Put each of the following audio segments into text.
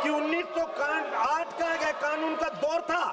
कि 1908 का कानून का दौर था,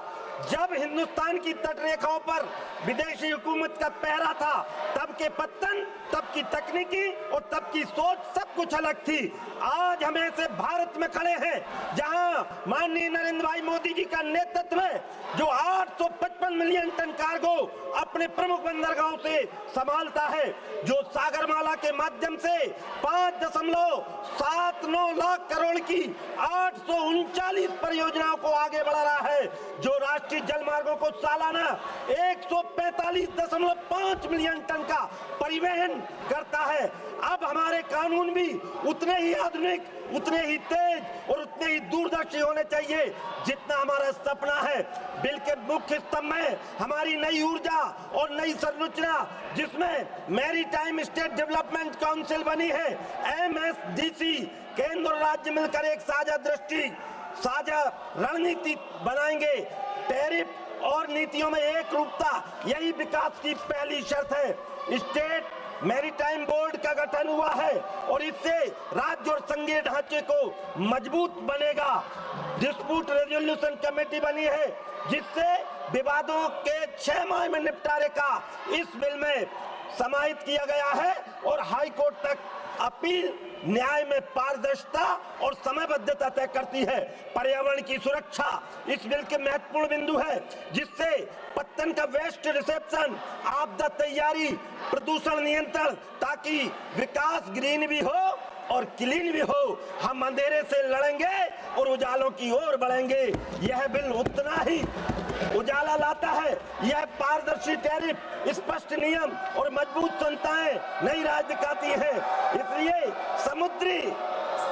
जब हिंदुस्तान की तटरेखाओं पर विदेशी हुकूमत का पहरा था, तब के पत्तन, तब की तकनीकी और तब की सोच सब कुछ अलग थी। आज हम ऐसे भारत में खड़े हैं जहां माननीय नरेंद्र भाई मोदी जी का नेतृत्व है, जो 855 मिलियन टन कार्गो अपने प्रमुख बंदरगाहों से संभालता है, जो सागरमाला के माध्यम से 5.79 लाख करोड़ की 839 परियोजनाओं को आगे बढ़ा रहा है, जो राष्ट्रीय जलमार्गों को सालाना 145.5 मिलियन टन का परिवहन करता है। अब हमारे कानून भी उतने ही आधुनिक, उतने ही तेज और उतने ही दूरदर्शी होने चाहिए जितना हमारा सपना है। बिल के मुख्य स्तंभ में हमारी नई ऊर्जा और नई संरचना, जिसमें मैरीटाइम स्टेट डेवलपमेंट काउंसिल बनी है, MSDC, केंद्र और राज्य मिलकर एक साझा दृष्टि, साझा रणनीति बनाएंगे। टैरिफ और नीतियों में एक रूपता, यही विकास की पहली शर्त है। स्टेट मैरीटाइम बोर्ड का गठन हुआ है और इससे राज्य और संघीय ढांचे को मजबूत बनेगा। डिस्प्यूट रेजोल्यूशन कमेटी बनी है, जिससे विवादों के 6 माह में निपटारे का इस बिल में समाहित किया गया है और हाई कोर्ट तक अपील न्याय में पारदर्शिता और समयबद्धता तय करती है। पर्यावरण की सुरक्षा इस बिल के महत्वपूर्ण बिंदु है, जिससे पत्तन का वेस्ट रिसेप्शन, आपदा तैयारी, प्रदूषण नियंत्रण, ताकि विकास ग्रीन भी हो और क्लीन भी हो। हम अंधेरे से लड़ेंगे और उजालों की ओर बढ़ेंगे। यह बिल उतना ही उजाला लाता है। यह पारदर्शी टैरिफ, स्पष्ट नियम और मजबूत संस्थाएं नई राह दिखाती है। इसलिए समुद्री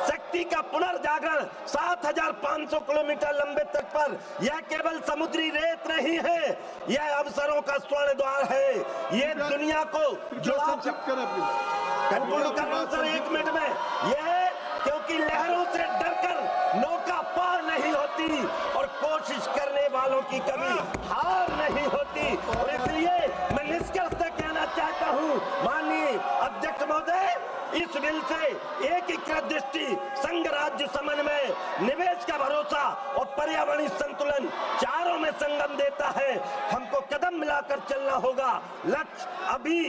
शक्ति का पुनर्जागरण 7500 किलोमीटर लंबे तट पर, यह केवल समुद्री रेत नहीं है, यह अवसरों का स्वर्ण द्वार है। ये दुनिया को जुड़ा कंक्लूड कर रहा हूं सर 1 मिनट में। यह क्योंकि लहरों से डरकर नौका पार नहीं होती और कोशिश करने वालों की कभी हार नहीं होती। और इसलिए मैं निष्कर्ष तक कहना चाहता हूं, माननीय अध्यक्ष महोदय, इस बिल से एकीकृत दृष्टि, संघ राज्य समन्वय, निवेश का भरोसा और पर्यावरणीय संतुलन चारों में संगम देता है। हमको कदम मिलाकर चलना होगा, लक्ष्य अभी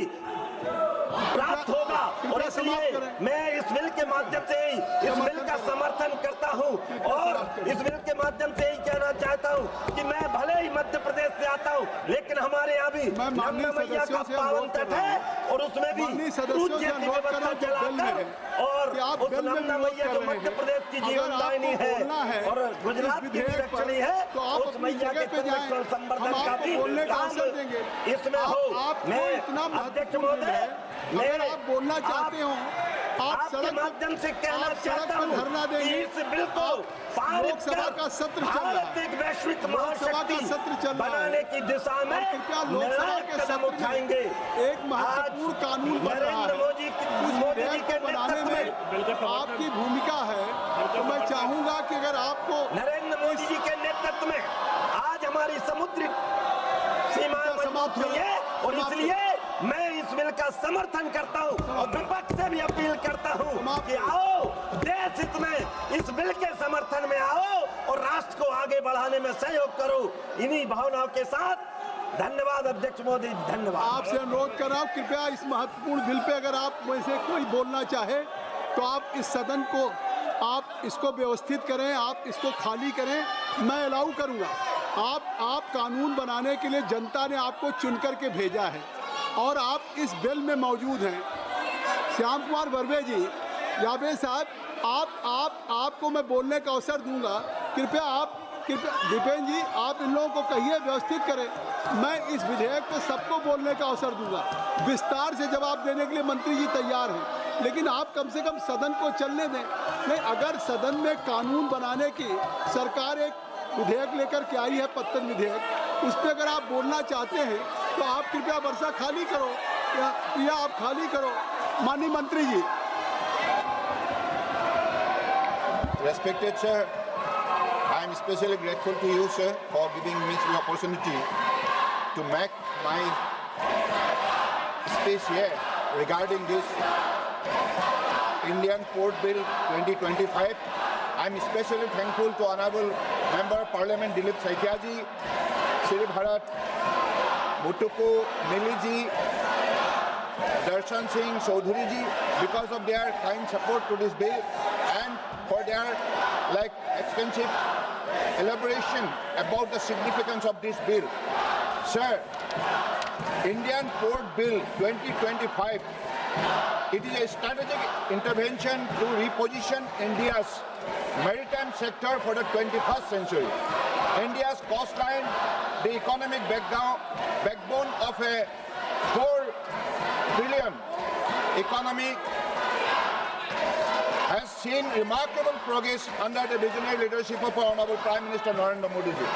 प्राप्त होगा। और इसलिए मैं इस बिल के माध्यम से ही इस बिल का समर्थन करता हूं और इस बिल के माध्यम से ही कहना चाहता हूं कि मैं भले ही मध्य प्रदेश से आता हूं, लेकिन हमारे यहाँ भी नर्मदा मैया का पावन तट है और उसमें भी क्रूज जैसी व्यवस्था चलाकर और उस नर्मदा मैया जो मध्य प्रदेश की जीवनदायिनी है और गुजरात की विलक्षणी है, उस मैया के संरक्षण संवर्धन का भी काम इसमें हो। मैं अध्यक्ष महोदय, अगर आप बोलना चाहते हो, आप सड़क माध्यम से कहना चाहता हूं कि इस बिल को लोकसभा का सत्र चल रहा है, एक वैश्विक महाशक्ति बनाने की दिशा में निर्णायक कदम उठाएंगे। एक महत्वपूर्ण कानून बन रहा है, उस विधेयक को बनाने में आपकी भूमिका है। तो मैं चाहूंगा कि अगर आपको नरेंद्र मोदी जी के नेतृत्व में आज हमारी समुद्री सीमाएं समाप्त हुई है और इसलिए मैं इस बिल का समर्थन करता हूं और विपक्ष से भी अपील करता हूं कि आओ देश हित में इस बिल के समर्थन में आओ और राष्ट्र को आगे बढ़ाने में सहयोग करो। इन्हीं भावनाओं के साथ धन्यवाद अध्यक्ष मोदी, धन्यवाद। आपसे अनुरोध कर रहा हूं, कृपया इस महत्वपूर्ण बिल पे अगर आप में से कोई बोलना चाहे तो आप इस सदन को आप इसको व्यवस्थित करें, आप इसको खाली करें, मैं अलाउ करूंगा। आप कानून बनाने के लिए जनता ने आपको चुन करके भेजा है और आप इस बिल में मौजूद हैं। श्याम कुमार वर्वे जी, याबे साहब, आपको मैं बोलने का अवसर दूंगा। कृपया दीपेन जी, आप इन लोगों को कहिए व्यवस्थित करें। मैं इस विधेयक पे सबको बोलने का अवसर दूंगा। विस्तार से जवाब देने के लिए मंत्री जी तैयार हैं, लेकिन आप कम से कम सदन को चलने दें। नहीं, अगर सदन में कानून बनाने की सरकार एक विधेयक लेकर के आई है, पत्तन विधेयक, उस पर अगर आप बोलना चाहते हैं तो आप कृपया वर्षा खाली करो या आप खाली करो। माननीय मंत्री जी। Respected sir, I am especially grateful to you sir for giving me the opportunity to make my speech here regarding this Indian Port Bill 2025. I'm especially thankful to Honorable Member of Parliament Dilip Saikia ji, Shri Bharat Mutuku Mili ji, Darshan Singh Chaudhary ji, because of their kind support to this bill and for their extensive elaboration about the significance of this bill. Sir, Indian Port Bill 2025, it is a strategic intervention to reposition India's maritime sector for the 21st century. India's coastline, the economic backbone of a 4 trillion economy, has seen remarkable progress under the visionary leadership of our Honorable Prime Minister Narendra Modi ji.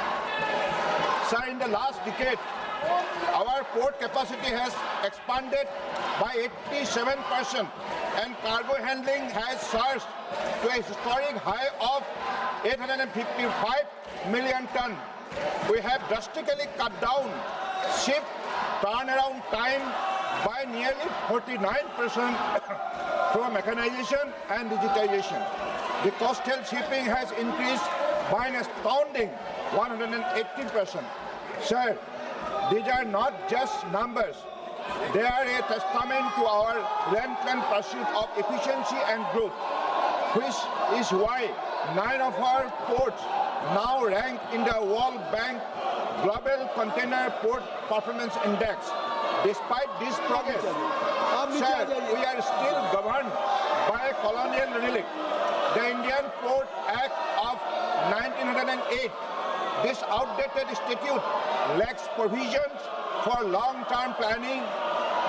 Sir, in the last decade, our port capacity has expanded by 87% and cargo handling has surged to a historic high of 855 million tons. We have drastically cut down ship turnaround time by nearly 49% through mechanization and digitization. The coastal shipping has increased by an astounding 180%. Sir, these are not just numbers. They are a testament to our relentless pursuit of efficiency and growth, which is why 9 of our ports now rank in the World Bank Global Container Port Performance Index. Despite this progress, sir, we are still governed by a colonial relic, the Indian Port Act of 1908. This outdated statute lacks provisions for long-term planning,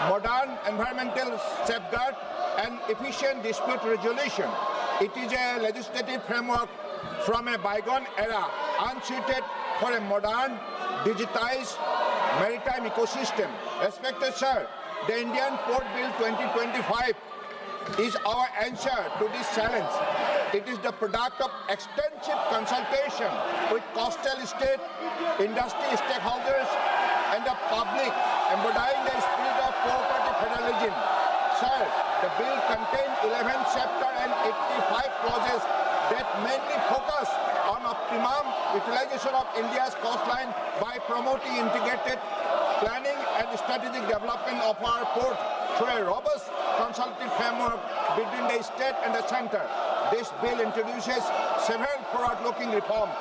modern environmental safeguard, and efficient dispute resolution. It is a legislative framework from a bygone era, unsuited for a modern, digitized maritime ecosystem. Respected sir, the Indian Port Bill 2025 is our answer to this challenge. It is the product of extensive consultation with coastal state, industry stakeholders, and the public, embodying the spirit of cooperative federalism. Sir, the bill contains 11 chapters and 85 clauses that mainly focus on optimum utilization of India's coastline by promoting integrated planning and strategic development of our port through a robust consultative framework between the state and the center. This bill introduces several forward-looking reforms.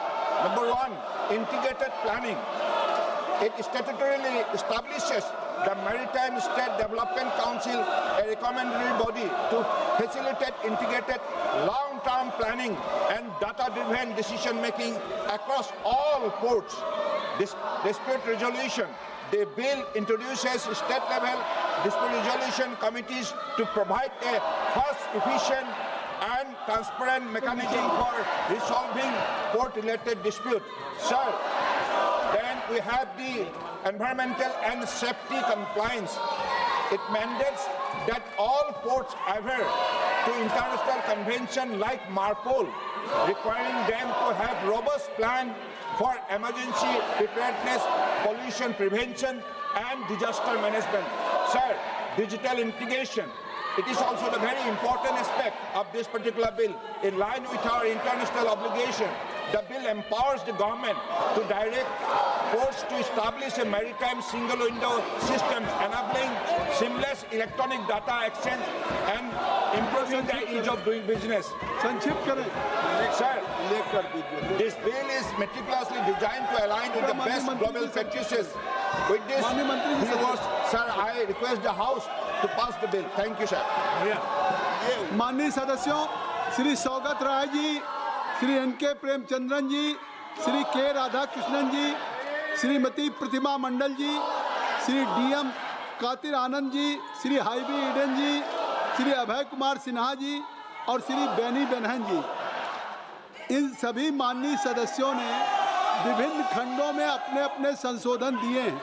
Number 1, integrated planning. It statutorily establishes the Maritime State Development Council, a recommendatory body to facilitate integrated long-term planning and data-driven decision-making across all ports. Dispute resolution. The bill introduces state-level dispute resolution committees to provide a fast, efficient, and transparent mechanism for resolving port-related disputes. Sir, then we have the environmental and safety compliance. It mandates that all ports adhere to international convention like MARPOL, requiring them to have robust plan for emergency preparedness, pollution prevention, and disaster management. Sir, digital integration. It is also the very important aspect of this particular bill. In line with our international obligation, the bill empowers the government to direct ports to establish a maritime single window system, enabling seamless electronic data exchange and improving the ease of doing business. Sir, this bill is meticulously designed to align with the best global practices. With this, sir, I request the House to pass the bill. Thank you, sir. माननीय सदस्यों, Shri Saugata Rai ji, Shri NK. Premachandran जी, श्री के. राधाकृष्णन जी, श्रीमती प्रतिमा मंडल जी, Shri DM. कातिर Anand ji, Shri हाईबी Eden जी, श्री अभय कुमार सिन्हा जी और श्री बेनी बेनहन जी, इन सभी माननीय सदस्यों ने विभिन्न खंडों में अपने अपने संशोधन दिए हैं।